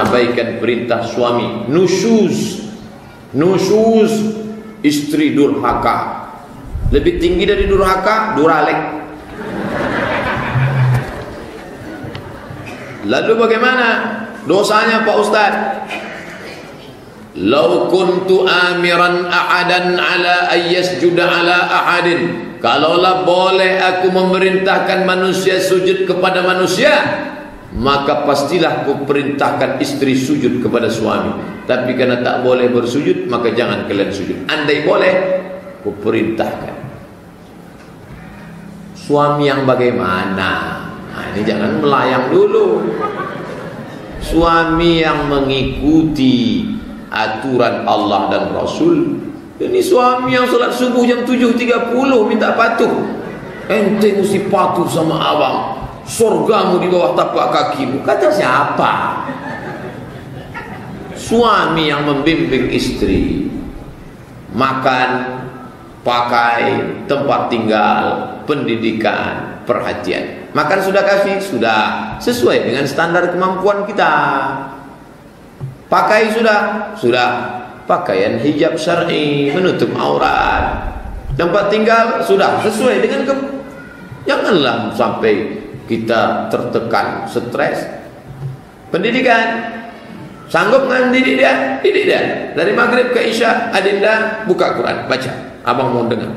mengabaikan perintah suami. Nusyuz, istri durhaka. Lebih tinggi dari durhaka, duralek. Lalu bagaimana dosanya Pak Ustaz? Lau kuntu amiran ahadan ala ayyasjuda ala ahadin, kalaulah boleh aku memerintahkan manusia sujud kepada manusia, maka pastilah aku perintahkan istri sujud kepada suami. Tapi karena tak boleh bersujud, maka jangan kalian sujud. Andai boleh, aku perintahkan. Suami yang bagaimana? Nah, ini jangan melayang dulu. Suami yang mengikuti aturan Allah dan Rasul. Ini suami yang salat subuh jam 7.30 minta patuh. Ente mesti patuh sama abang. Surgamu di bawah tapak kakimu. Kata siapa? Suami yang membimbing istri. Makan, pakai, tempat tinggal, pendidikan, perhatian. Makan sudah kasih? Sudah. Sesuai dengan standar kemampuan kita. Pakai sudah? Sudah. Pakaian hijab syar'i, menutup aurat. Tempat tinggal sudah sesuai dengan janganlah sampai kita tertekan, stres. Pendidikan, sanggup mendidik dia? Didik dia. Dari maghrib ke isya, adinda buka Quran, baca. Abang mau dengar.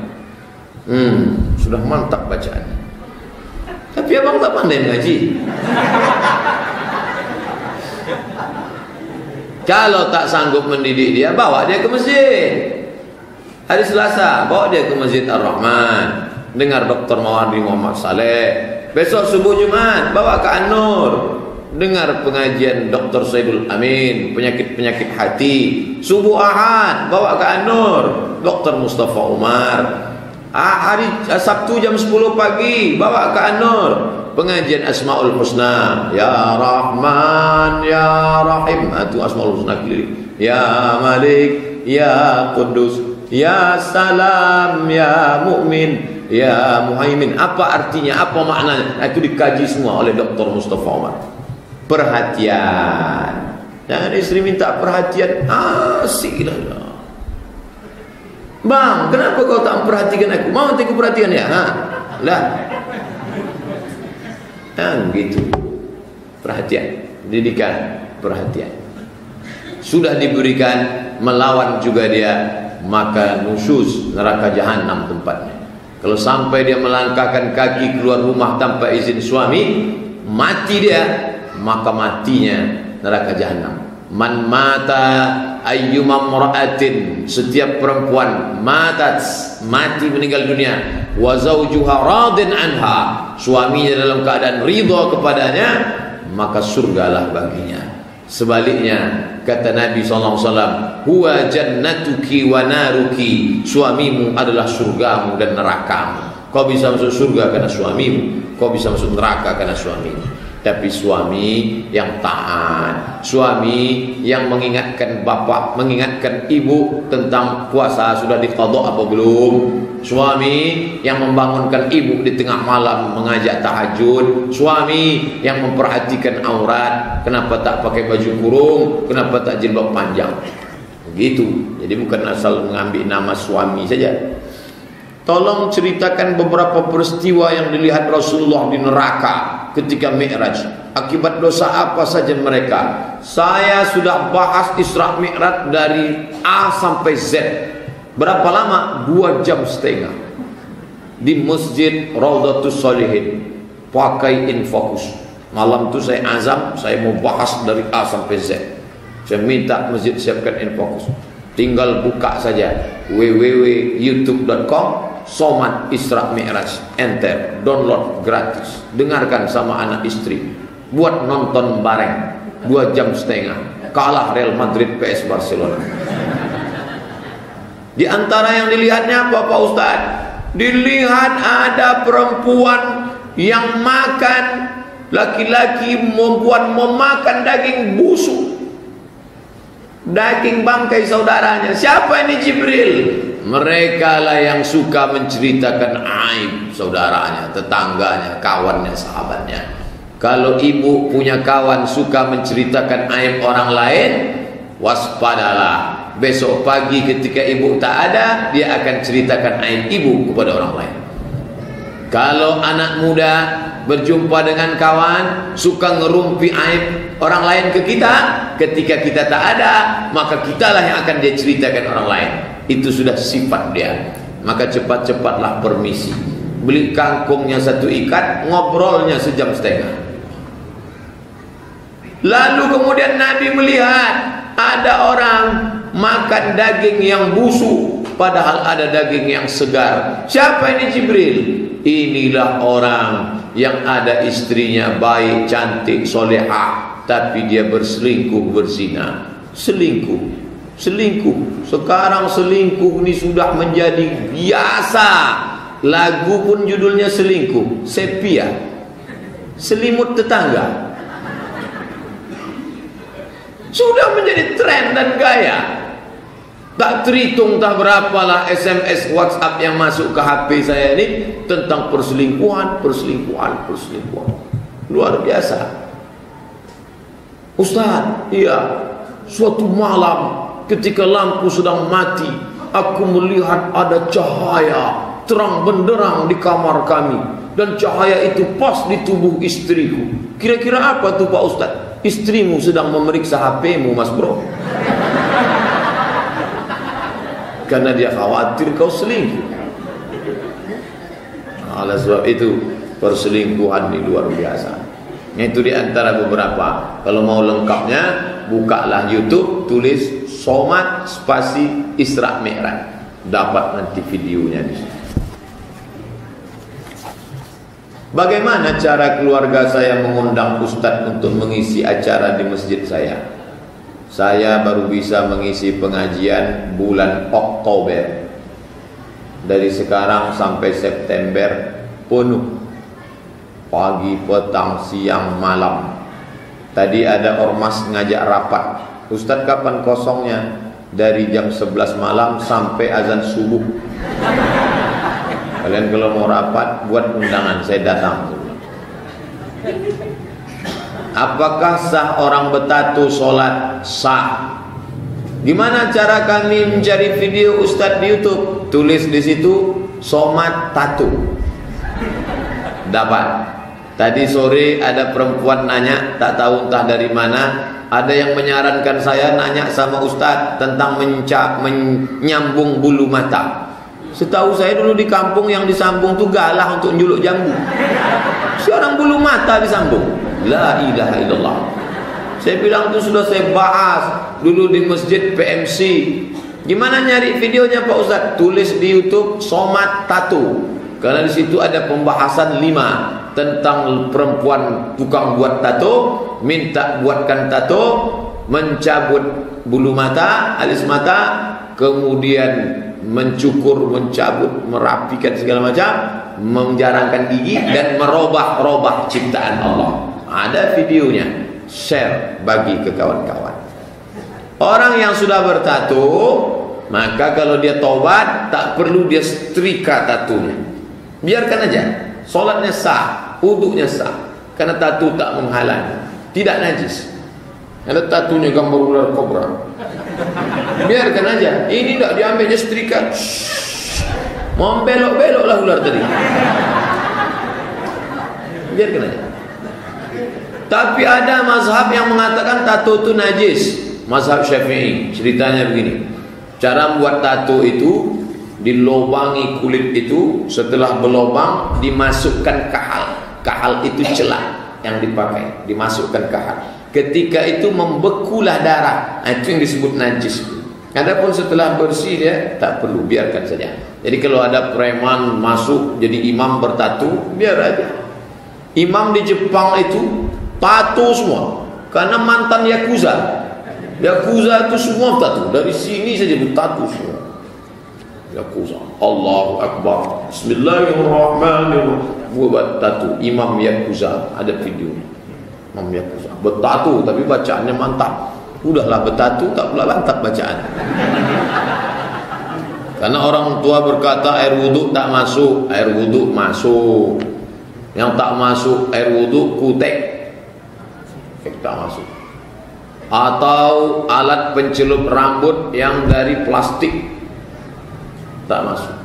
Sudah mantap bacaan. Tapi abang tak pandai ngaji. Kalau tak sanggup mendidik dia, bawa dia ke masjid. Hari Selasa, bawa dia ke Masjid Ar-Rahman. Dengar Dr. Mawardi Muhammad Saleh. Besok subuh Jumat, bawa ke An-Nur. Dengar pengajian Dr. Saidul Amin, penyakit-penyakit hati. Subuh Ahad, bawa ke An-Nur, Dr. Mustafa Umar. Hari Sabtu jam 10 pagi, bawa ke An-Nur, pengajian Asmaul Husna. Ya Rahman, Ya Rahim, itu Asmaul Husna keliling. Ya Malik, Ya Qudus, Ya Salam, Ya Mu'min, Ya Muhaimin. Apa artinya, apa maknanya? Itu dikaji semua oleh Dr. Mustafa Umar. Perhatian. Jangan istri minta perhatian, asik lah. Bang, kenapa kau tak memperhatikan aku? Mau nanti aku perhatikan ya? Lah. Gitu. Perhatian, didikan, perhatian. Sudah diberikan, melawan juga dia, maka nusyuz, neraka jahanam tempatnya. Kalau sampai dia melangkahkan kaki keluar rumah tanpa izin suami, mati dia, maka matinya neraka jahanam. Man mata ayyuma mar'atin, setiap perempuan mati meninggal dunia, wa zawjuha radin anha, suaminya dalam keadaan ridha kepadanya, maka surgalah baginya. Sebaliknya kata Nabi SAW, huwa jannatuki wa naruki, suamimu adalah surgamu dan nerakamu. Kau bisa masuk surga karena suamimu, kau bisa masuk neraka karena suamimu. Tapi suami yang taat, suami yang mengingatkan bapak, mengingatkan ibu tentang puasa sudah diqadha apa belum, suami yang membangunkan ibu di tengah malam mengajak tahajud, suami yang memperhatikan aurat, kenapa tak pakai baju kurung, kenapa tak jilbab panjang. Begitu. Jadi bukan asal mengambil nama suami saja. Tolong ceritakan beberapa peristiwa yang dilihat Rasulullah di neraka ketika Mi'raj. Akibat dosa apa saja mereka? Saya sudah bahas Isra Mi'raj dari A sampai Z. Berapa lama? 2,5 jam di Masjid Raudhatus Shalihin. Pakai Infocus. Malam itu saya azam, saya mau bahas dari A sampai Z. Saya minta masjid siapkan Infocus. Tinggal buka saja www.youtube.com Somad Isra Mi'raj, enter, download gratis, dengarkan sama anak istri, buat nonton bareng 2,5 jam, kalah Real Madrid PS Barcelona. Di antara yang dilihatnya apa Pak Ustaz? Dilihat ada perempuan yang makan, laki-laki memakan daging busuk, daging bangkai saudaranya. Siapa ini? Jibril. Mereka lah yang suka menceritakan aib saudaranya, tetangganya, kawannya, sahabatnya. Kalau ibu punya kawan suka menceritakan aib orang lain, waspadalah. Besok pagi ketika ibu tak ada, dia akan ceritakan aib ibu kepada orang lain. Kalau anak muda berjumpa dengan kawan suka ngerumpi aib orang lain ke kita, ketika kita tak ada, maka kitalah yang akan dia ceritakan orang lain. Itu sudah sifat dia. Maka cepat-cepatlah permisi. Beli kangkungnya 1 ikat, ngobrolnya 1,5 jam. Lalu kemudian Nabi melihat ada orang makan daging yang busuk, padahal ada daging yang segar. Siapa ini? Jibril. Inilah orang yang ada istrinya baik, cantik, solehah, tapi dia berselingkuh, berzina. Selingkuh. Sekarang selingkuh ini sudah menjadi biasa. Lagu pun judulnya selingkuh. Sepia, selimut tetangga. Sudah menjadi tren dan gaya. Tak terhitung tak berapalah SMS, WhatsApp yang masuk ke HP saya ini tentang perselingkuhan. Luar biasa. Ustaz, iya, suatu malam ketika lampu sedang mati, aku melihat ada cahaya terang benderang di kamar kami, dan cahaya itu pas di tubuh istriku. Kira-kira apa tuh Pak Ustaz? Istrimu sedang memeriksa HP-mu, Mas Bro. Karena dia khawatir kau selingkuh. Oleh sebab itu perselingkuhan ini luar biasa. Itu di antara beberapa. Kalau mau lengkapnya, bukalah YouTube, tulis Somad spasi Isra Mi'raj, dapat nanti videonya di sini. Bagaimana cara keluarga saya mengundang Ustadz untuk mengisi acara di masjid saya? Saya baru bisa mengisi pengajian bulan Oktober. Dari sekarang sampai September penuh. Pagi, petang, siang, malam. Tadi ada ormas ngajak rapat. Ustadz kapan kosongnya? Dari jam 11 malam sampai azan subuh. Kalian kalau mau rapat, buat undangan, saya datang. Apakah sah orang bertato sholat? Sah. Gimana cara kami mencari video Ustadz di YouTube? Tulis di situ Somad Tato. Dapat. Tadi sore ada perempuan nanya, tak tahu entah dari mana. Ada yang menyarankan saya nanya sama Ustadz tentang menyambung bulu mata. Setahu saya dulu di kampung yang disambung tuh galah untuk njuluk jambu. Seorang bulu mata disambung. La ilaha illallah. Saya bilang itu sudah saya bahas dulu di masjid PMC. Gimana nyari videonya Pak Ustadz? Tulis di YouTube Somad Tato. Karena di situ ada pembahasan 5 tentang perempuan tukang buat tato, minta buatkan tato, mencabut bulu mata, alis mata, kemudian mencukur, mencabut, merapikan segala macam, menjarangkan gigi dan merubah ciptaan Allah. Ada videonya, share bagi ke kawan-kawan. Orang yang sudah bertato, maka kalau dia tobat tak perlu dia setrika tatunya. Biarkan aja, sholatnya sah, wudunya sah, karena tatu tak menghalangi, tidak najis. Ada tatunya gambar ular kobra, biarkan aja. Ini tidak diambilnya setrika. Mau belok-belok lah ular tadi, biarkan aja. Tapi ada mazhab yang mengatakan tato itu najis. Mazhab Syafi'i ceritanya begini. Cara membuat tato itu, dilobangi kulit itu, setelah berlobang dimasukkan kahal. Kahal itu celah yang dipakai, dimasukkan kahal. Ketika itu membekulah darah, itu yang disebut najis. Adapun setelah bersih dia tak perlu, biarkan saja. Jadi kalau ada preman masuk jadi imam bertato, biar aja. Imam di Jepang itu tato semua, karena mantan yakuza. Yakuza itu semua tato, dari sini saja bertato semua. Yakuza, Allahu Akbar, Bismillahirrahmanirrahim, buat tato. Imam yakuza, ada videonya. Imam yakuza bertato tapi bacaannya mantap. Udahlah bertato tak pula mantap bacaan. Karena orang tua berkata air wudhu tak masuk, air wudhu masuk. Yang tak masuk air wudhu kutek. tak masuk. Atau alat pencelup rambut yang dari plastik, tak masuk.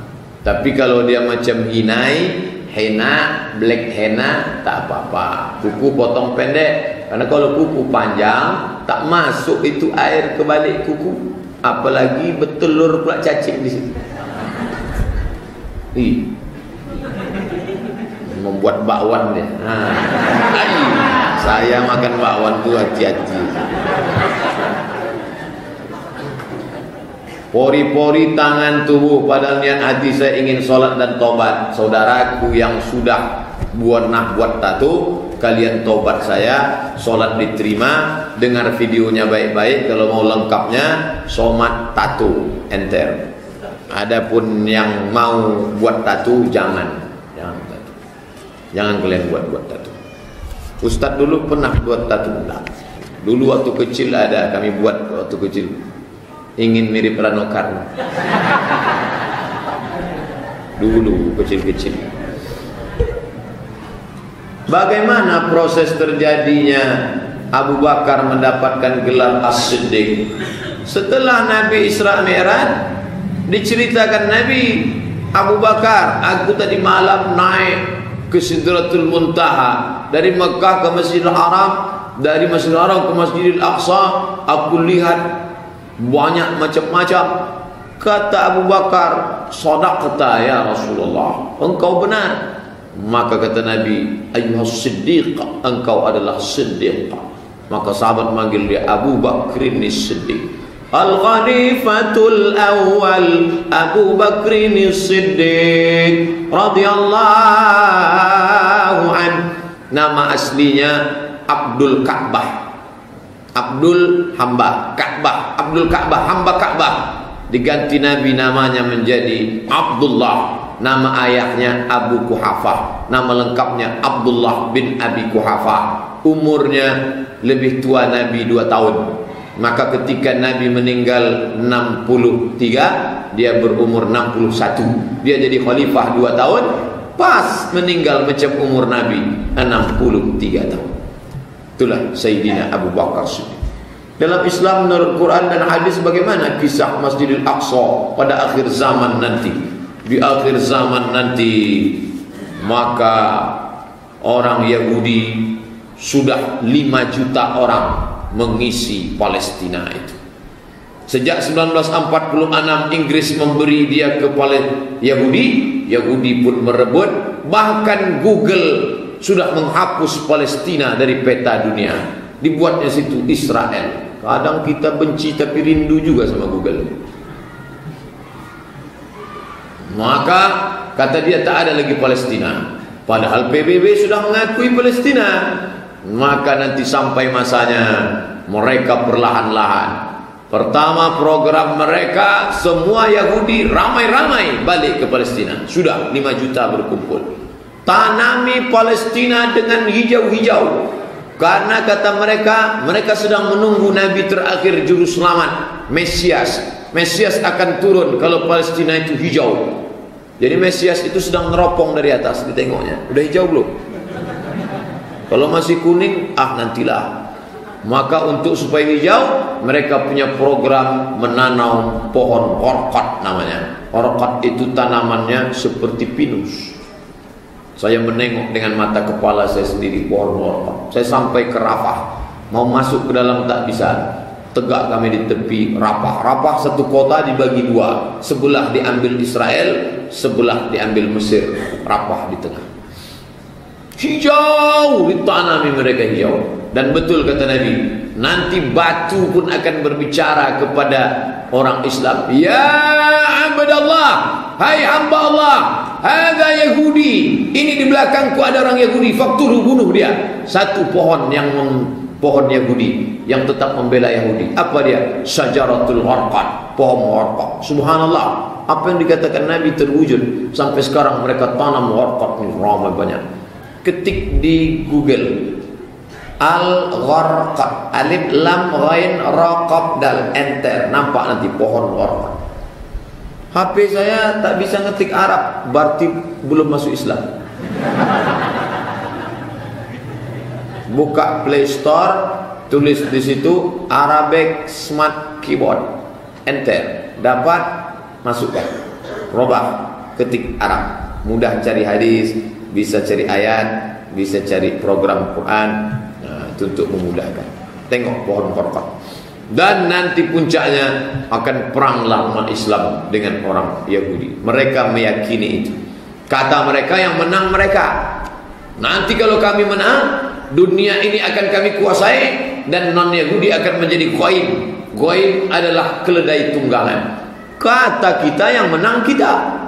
Tapi kalau dia macam hinai, henna, black henna, tak apa-apa. Kuku potong pendek, karena kalau kuku panjang tak masuk itu air ke balik kuku, apalagi bertelur pula cacing di situ. Membuat bakwan dia. Saya makan bakwan tu hati-hati. Pori-pori tangan tubuh, padahal niat hati saya ingin sholat dan tobat. Saudaraku yang sudah buat tato, kalian tobat saya, sholat diterima. Dengar videonya baik-baik. Kalau mau lengkapnya, somat tato enter. Adapun yang mau buat tato, jangan tato. Jangan kalian buat tato. Ustaz dulu pernah buat tato. Dulu waktu kecil ada, kami buat waktu kecil. Ingin mirip Rano Karno. Dulu kecil-kecil. Bagaimana proses terjadinya Abu Bakar mendapatkan gelar As-Siddiq? Setelah Nabi Isra Mi'raj, diceritakan Nabi, Abu Bakar, aku tadi malam naik ke Sidratul Muntaha, dari Mekah ke Masjidil Haram, dari Masjidil Haram ke Masjidil Aqsa, aku lihat banyak macam-macam. Kata Abu Bakar, sadaqta ya Rasulullah, engkau benar. Maka kata Nabi, ayyuhas siddiq, engkau adalah siddiq. Maka sahabat manggil dia Abu Bakrin Siddiq. Al-Khalifatul Awwal Abu Bakrin Siddiq radhiyallahu an. Nama aslinya Abdul Ka'bah, Abdul hamba Ka'bah, Abdul Ka'bah, hamba Ka'bah. Diganti Nabi namanya menjadi Abdullah. Nama ayahnya Abu Kuhafah, nama lengkapnya Abdullah bin Abi Kuhafah. Umurnya lebih tua Nabi 2 tahun. Maka ketika Nabi meninggal 63, dia berumur 61. Dia jadi khalifah 2 tahun, pas meninggal macam umur Nabi 63 tahun. Itulah Sayyidina Abu Bakar Siddiq. Dalam Islam menurut Quran dan hadis, bagaimana kisah Masjidil Aqsa pada akhir zaman nanti? Di akhir zaman nanti, maka orang Yahudi sudah 5 juta orang mengisi Palestina itu. Sejak 1946 Inggris memberi dia ke Yahudi, Yahudi pun merebut. Bahkan Google sudah menghapus Palestina dari peta dunia. Dibuatnya situ Israel. Kadang kita benci tapi rindu juga sama Google. Maka kata dia tak ada lagi Palestina, padahal PBB sudah mengakui Palestina. Maka nanti sampai masanya mereka perlahan-lahan. Pertama program mereka, semua Yahudi ramai-ramai balik ke Palestina. Sudah 5 juta berkumpul. Tanami Palestina dengan hijau-hijau. Karena kata mereka sedang menunggu Nabi terakhir juru selamat, Mesias. Mesias akan turun kalau Palestina itu hijau. Jadi Mesias itu sedang neropong dari atas, ditengoknya. Udah hijau belum? Kalau masih kuning, nantilah. Maka untuk supaya hijau, mereka punya program menanam pohon orkot namanya. Orkot itu tanamannya seperti pinus. Saya menengok dengan mata kepala saya sendiri pohon orkot. Saya sampai ke Rafah, mau masuk ke dalam tak bisa. Tegak kami di tepi Rafah. Rafah satu kota dibagi 2. Sebelah diambil Israel, sebelah diambil Mesir. Rafah di tengah. Hijau, ditanami mereka hijau. Dan betul kata Nabi, nanti batu pun akan berbicara kepada orang Islam. Ya abdallah, hai hamba Allah, hadza Yahudi. Ini di belakangku ada orang Yahudi, fakturu, bunuh dia. Satu pohon Yahudi yang tetap membela Yahudi. Apa dia? Syajaratul Warqat, pohon warqat. Subhanallah, apa yang dikatakan Nabi terwujud. Sampai sekarang mereka tanam warqat ini ramai banyak. Ketik di Google Al-Gharqad, alif lam ghain ra qaf dal, enter, nampak nanti pohon warqat. HP saya tak bisa ngetik Arab, berarti belum masuk Islam. buka Play Store, tulis di situ Arabic Smart Keyboard, enter, dapat, masukkan, robah, ketik Arab, mudah cari hadis, bisa cari ayat, bisa cari program Quran. Nah, itu untuk memudahkan. Tengok pohon korkot. Dan nanti puncaknya akan peranglah umat Islam dengan orang Yahudi. Mereka meyakini itu. Kata mereka yang menang mereka. Nanti kalau kami menang, dunia ini akan kami kuasai dan non-Yahudi akan menjadi goim. Goim adalah keledai tunggangan. Kata kita yang menang kita.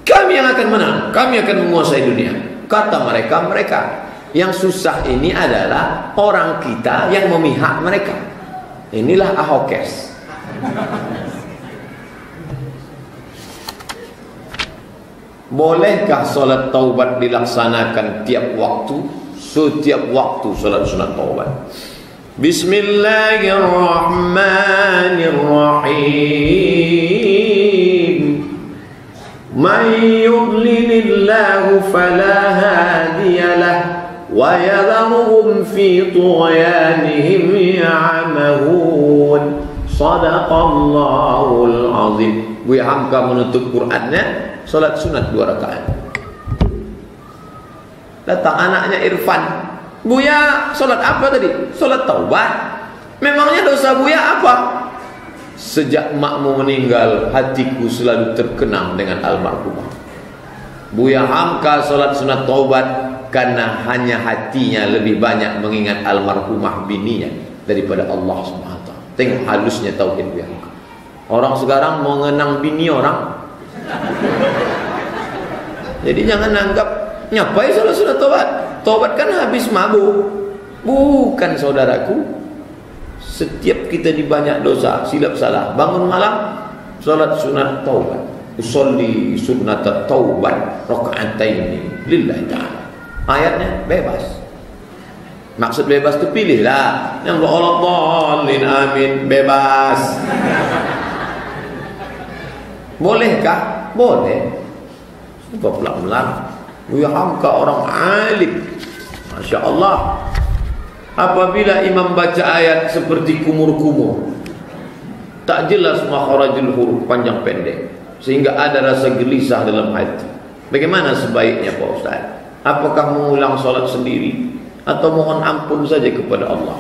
Kami yang akan menang, kami akan menguasai dunia. Kata mereka. Yang susah ini adalah orang kita yang memihak mereka. Inilah Ahokers. Bolehkah solat taubat dilaksanakan tiap waktu? Setiap waktu solat sunat taubat. Bismillahirrahmanirrahim. Man yudlilillahu fala hadiyalah wa yadharuhum fi tughyanihim ya'mahun. Sadaqallahul azim. Buya Hamka menutup Qur'annya solat sunat 2 rakaat. Datang anaknya Irfan, Buya solat apa tadi? Solat taubat. Memangnya dosa Buya apa? Sejak makmu meninggal, hatiku selalu terkenang dengan almarhumah. Buya Hamka solat sunat taubat karena hanya hatinya lebih banyak mengingat almarhumah bininya daripada Allah SWT. Tengok halusnya tauhid Buya Hamka. Orang sekarang mau ngenang bini orang. Jadi jangan anggap nyapai solat sunat taubat. Taubat kan habis mabuk. Bukan, saudaraku. Setiap kita di banyak dosa, silap salah, bangun malam salat sunat taubat. Usolli sunnat taubat raka'ataini lillahi ta'ala. Ayatnya bebas. Maksud bebas itu pilihlah. Yang Allah dhalin amin, bebas. Bolehkah? Boleh. Sebab pelan-pelan Buya Hamka orang alim, Masya Allah. Apabila imam baca ayat seperti kumur-kumur, tak jelas makharajul huruf, panjang pendek, sehingga ada rasa gelisah dalam hati, bagaimana sebaiknya Pak Ustaz? Apakah mengulang solat sendiri atau mohon ampun saja kepada Allah?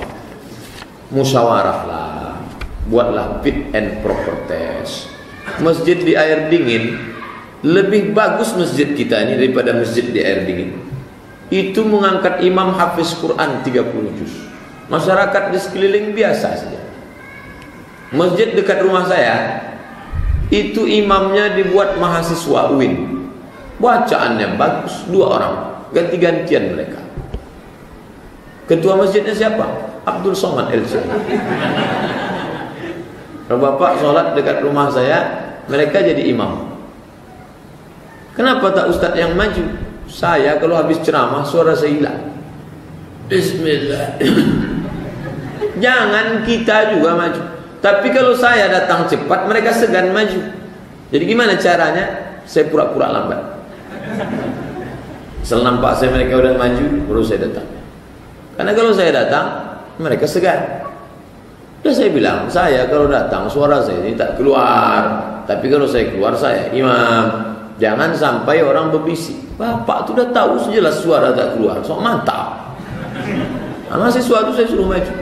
Musyawarahlah, buatlah fit and proper test. Masjid di air dingin lebih bagus masjid kita ini daripada masjid di air dingin. Itu mengangkat imam hafiz Quran 30 juz. Masyarakat di sekeliling biasa saja. Masjid dekat rumah saya, itu imamnya dibuat mahasiswa UIN. Bacaannya bagus, 2 orang, ganti-gantian mereka. Ketua masjidnya siapa? Abdul Somad LC. Kalau bapak sholat dekat rumah saya, mereka jadi imam. Kenapa tak ustaz yang maju? Saya kalau habis ceramah suara saya hilang. Bismillah. Jangan kita juga maju. Tapi kalau saya datang cepat, mereka segan maju. Jadi gimana caranya? Saya pura-pura lambat. Setelah nampak saya mereka udah maju, baru saya datang. Karena kalau saya datang, mereka segan. Udah saya bilang, saya kalau datang suara saya ini tak keluar. Tapi kalau saya keluar, saya imam. Jangan sampai orang berbisik. Bapak tu dah tahu sejelas suara tak keluar. So mantap. Mahasiswa tu saya suruh maju.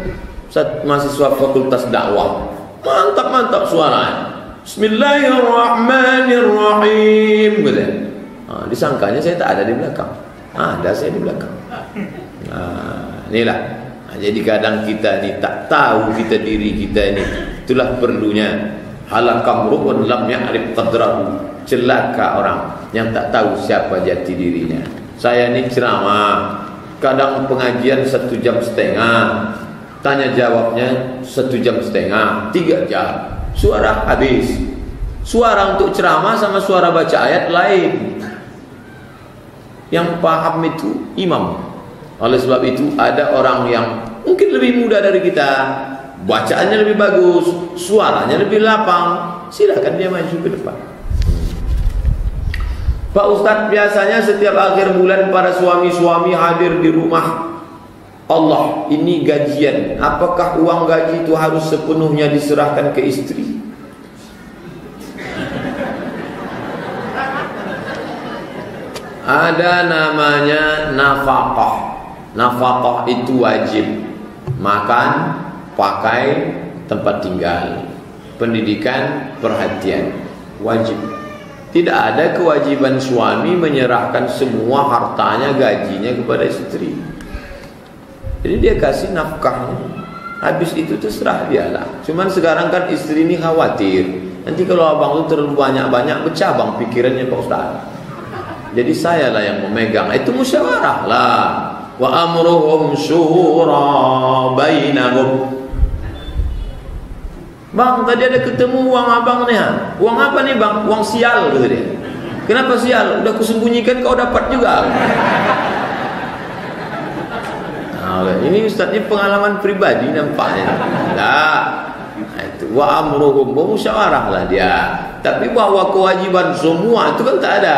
Mahasiswa fakultas dakwah. Mantap suaranya. Bismillahirrahmanirrahim. Gitu. Disangkanya saya tak ada di belakang. Ada saya di belakang. Inilah. Jadi kadang kita ni tak tahu kita diri kita ini. Itulah perlunya. Halakam ru'un lam ya'rif qadrahu. Celaka orang yang tak tahu siapa jati dirinya. Saya ni ceramah, kadang pengajian 1,5 jam, tanya jawabnya 1,5 jam, 3 jam. Suara habis. Suara untuk ceramah sama suara baca ayat lain. Yang paham itu imam. Oleh sebab itu ada orang yang mungkin lebih muda dari kita, bacaannya lebih bagus, suaranya lebih lapang, silakan dia maju ke depan. Pak Ustadz, biasanya setiap akhir bulan para suami-suami hadir di rumah Allah, ini gajian. Apakah uang gaji itu harus sepenuhnya diserahkan ke istri? Ada namanya nafkah. Nafkah itu wajib. Makan, pakai, tempat tinggal, pendidikan, perhatian, wajib. Tidak ada kewajiban suami menyerahkan semua hartanya, gajinya kepada istri. Jadi dia kasih nafkahnya, habis itu terserah dia lah. Cuman sekarang kan istri ini khawatir, nanti kalau abang itu terlalu banyak-banyak bercabang pikirannya Pak Ustaz. Jadi saya lah yang memegang. Itu musyawarah lah. Wa amruhum syura bainahum. Bang, tadi ada ketemu uang abang nih. Uang apa nih bang? Uang sial, kata dia. Kenapa sial? Udah kusembunyikan, kau dapat juga. Nah, ini Ustaz, ini pengalaman pribadi nampaknya. Nah, itu wa amruhum, musyawarah lah dia. Tapi bahwa kewajiban semua itu kan tak ada.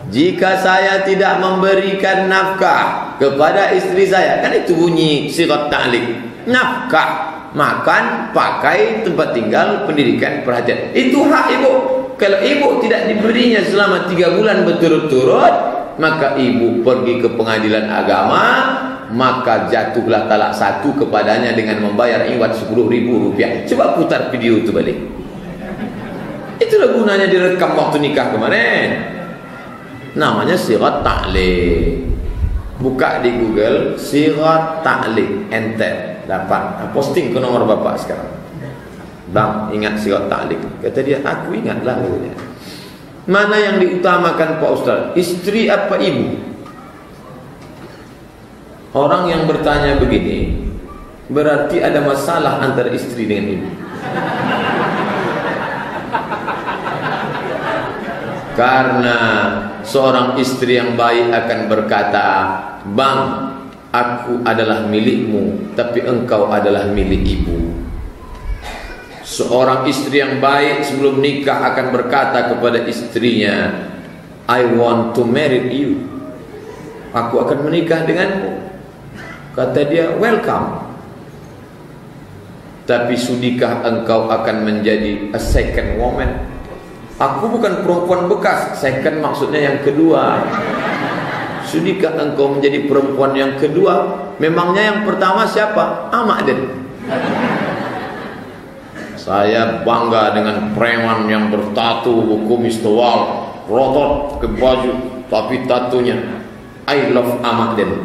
Jika saya tidak memberikan nafkah kepada istri saya, kan itu bunyi sirat ta'liq. Nafkah, makan, pakai, tempat tinggal, pendidikan, perhatian. Itu hak ibu. Kalau ibu tidak diberinya selama 3 bulan berturut-turut, maka ibu pergi ke pengadilan agama, maka jatuhlah talak 1 kepadanya dengan membayar iwat Rp10.000. Coba putar video itu balik. Itulah gunanya direkam waktu nikah kemarin. Namanya sirat ta'liq. Buka di Google sirat ta'liq, enter, dapat. Posting ke nomor bapak sekarang. Bang, ingat sirat ta'liq? Kata dia, aku ingatlah. Mana yang diutamakan Pak Ustaz? Istri apa ibu? Orang yang bertanya begini berarti ada masalah antara istri dengan ibu. Karena seorang istri yang baik akan berkata, bang, aku adalah milikmu, tapi engkau adalah milik ibu. Seorang istri yang baik sebelum nikah akan berkata kepada istrinya, I want to marry you. Aku akan menikah denganmu. Kata dia, welcome. Tapi sudikah engkau akan menjadi a second woman? Aku bukan perempuan bekas. Second maksudnya yang kedua. Sudikah engkau menjadi perempuan yang kedua? Memangnya yang pertama siapa? Amak Den. Saya bangga dengan preman yang bertatu, kumis tebal, rotot ke baju, tapi tatunya I love Amak Den.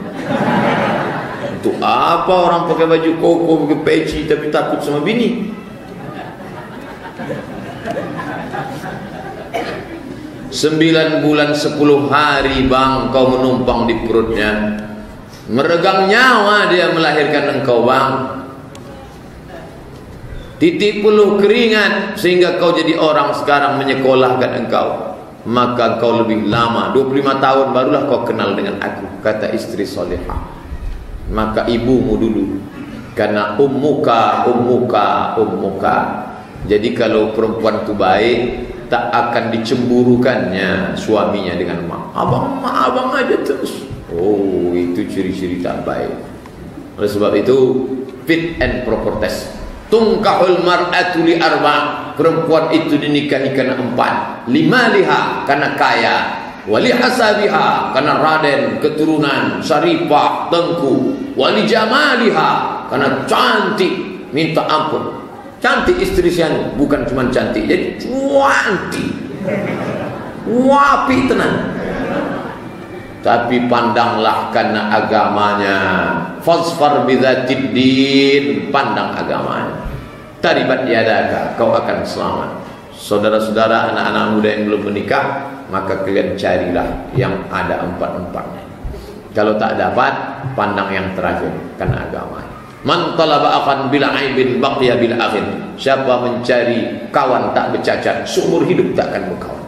Untuk apa orang pakai baju koko, pakai peci, tapi takut sama bini? 9 bulan 10 hari bang, kau menumpang di perutnya, meregang nyawa dia melahirkan engkau bang. Titik peluh keringat sehingga kau jadi orang sekarang menyekolahkan engkau. Maka kau lebih lama, 25 tahun barulah kau kenal dengan aku, kata istri solehah. Maka ibumu dulu, karena ummuka. Jadi kalau perempuan itu baik, tak akan dicemburukannya suaminya dengan mak. Abang aja terus. Oh, itu ciri-ciri tak baik. Oleh sebab itu, fit and proper test. Tungkahul mar'atu li arba'. Perempuan itu dinikahi karena 4. Limaliha, karena kaya. Wali hasabiha, karena raden, keturunan, syarifah, tengku. Wali jamaliha, karena cantik, minta ampun. Cantik istri siang, bukan cuma cantik, jadi cantik, wapi tenan. Tapi pandanglah karena agamanya. Fasfar bidzatid din, pandang agamanya. Taribat yadaka, kau akan selamat. Saudara-saudara, anak-anak muda yang belum menikah, maka kalian carilah yang ada 4-4-nya. Kalau tak dapat, pandang yang terakhir karena agamanya. Man talaba akan bila aibin baqiya bila akhin. Siapa mencari kawan tak bercacat, seumur hidup tak akan berkawan.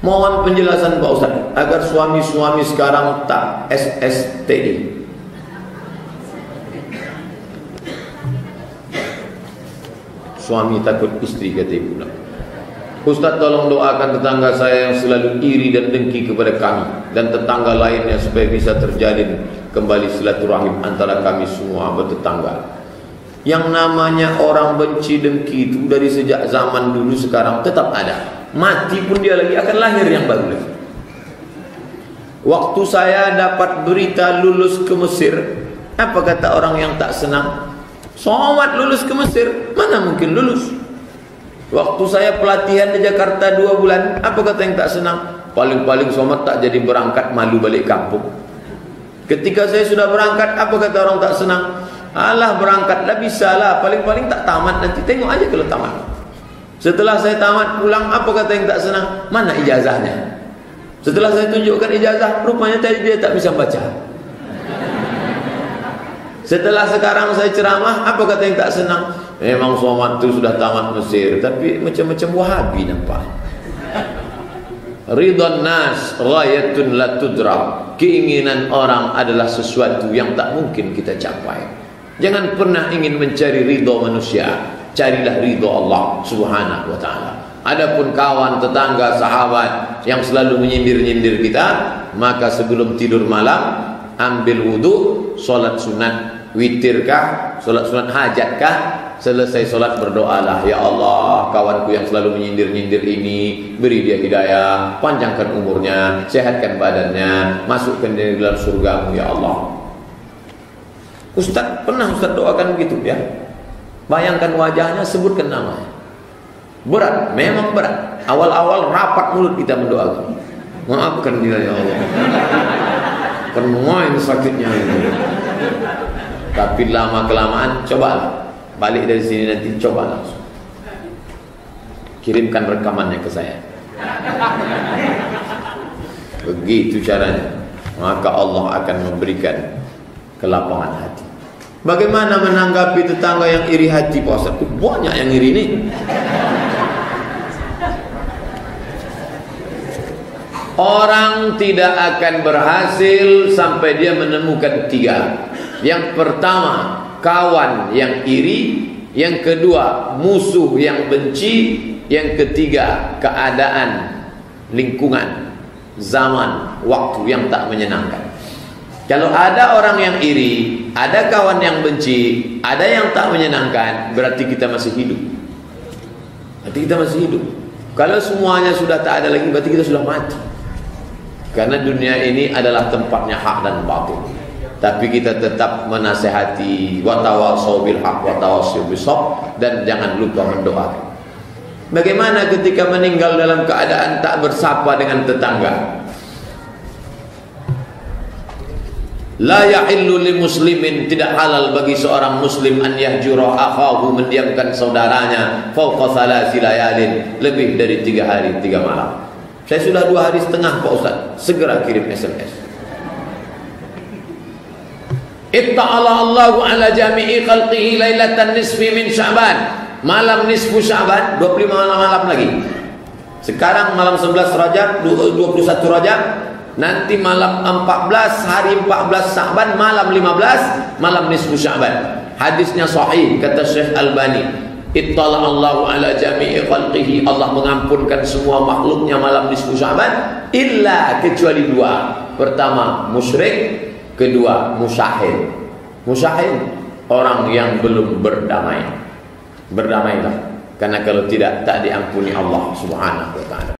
Mohon penjelasan Pak Ustaz agar suami-suami sekarang tak SSTI. Suami takut istri, kata ibu. Ustaz, tolong doakan tetangga saya yang selalu iri dan dengki kepada kami dan tetangga lainnya supaya bisa terjalin kembali silaturahim antara kami semua bertetangga. Yang namanya orang benci dengki itu dari sejak zaman dulu sekarang tetap ada. Mati pun dia lagi akan lahir yang baru lagi. Waktu saya dapat berita lulus ke Mesir, apa kata orang yang tak senang? Somad lulus ke Mesir, mana mungkin lulus? Waktu saya pelatihan di Jakarta 2 bulan, apa kata yang tak senang? Paling-paling Somad tak jadi berangkat, malu balik kampung. Ketika saya sudah berangkat, apa kata orang tak senang? Alah, berangkatlah, bisa lah, paling-paling tak tamat, nanti tengok aja kalau tamat. Setelah saya tamat pulang, apa kata yang tak senang? Mana ijazahnya? Setelah saya tunjukkan ijazah, rupanya dia tak bisa baca. Setelah sekarang saya ceramah, apa kata yang tak senang? Memang Somad itu sudah tamat Mesir, tapi macam-macam Wahabi nampak. Ridwan nas ghayatun la tudra. Keinginan orang adalah sesuatu yang tak mungkin kita capai. Jangan pernah ingin mencari ridha manusia, carilah ridha Allah Subhanahu wa taala. Adapun kawan, tetangga, sahabat yang selalu menyindir-nyindir kita, maka sebelum tidur malam ambil wudu, solat sunat witirkah, solat sunat hajatkah, selesai solat berdoalah, ya Allah, kawanku yang selalu menyindir-nyindir ini, beri dia hidayah, panjangkan umurnya, sehatkan badannya, masukkan dia dalam surgamu ya Allah. Ustaz, pernah Ustaz doakan begitu ya? Bayangkan wajahnya, sebutkan namanya. Berat, memang berat. Awal-awal rapat mulut kita mendoakan. Maafkan dia ya Allah. Penuh sakitnya ini. Tapi lama-kelamaan cobalah. Balik dari sini nanti coba langsung. Kirimkan rekamannya ke saya. Begitu caranya. Maka Allah akan memberikan kelapangan hati. Bagaimana menanggapi tetangga yang iri hati, Pak Ustaz? Banyak yang iri nih. Orang tidak akan berhasil sampai dia menemukan 3. Yang pertama, kawan yang iri. Yang kedua, musuh yang benci. Yang ketiga, keadaan, lingkungan, zaman, waktu yang tak menyenangkan. Kalau ada orang yang iri, ada kawan yang benci, ada yang tak menyenangkan, berarti kita masih hidup. Berarti kita masih hidup. Kalau semuanya sudah tak ada lagi, berarti kita sudah mati. Karena dunia ini adalah tempatnya hak dan batil. Tapi kita tetap menasehati, wa tawassaw bil haq wa tawassaw bis sabr, dan jangan lupa mendoakan. Bagaimana ketika meninggal dalam keadaan tak bersapa dengan tetangga? La yahillu li muslimin, tidak halal bagi seorang muslim an yahjura akhahu, mendiamkan saudaranya fauqa thalathi layalin, lebih dari 3 hari 3 malam. Saya sudah 2 hari setengah Pak Ustaz, segera kirim SMS. Itta'ala Allahu ala jami'i khalqihi lailatan nisfi min Sya'ban, malam nisfu Sya'ban, 25 malam lagi. Sekarang malam 11 Rajab, 21 Rajab. Nanti malam 14, hari 14 Sya'ban, malam 15, malam nisfu Sya'ban. Hadisnya sahih, kata Syekh Albani. Ittala Allahu ala jami'i khalqihi, Allah mengampunkan semua makhluknya malam nisfu Sya'ban, illa, kecuali 2. Pertama, musyrik. Kedua, musyahid. Musyahid, orang yang belum berdamai. Berdamailah, karena kalau tidak, tak diampuni Allah Subhanahu wa ta'ala.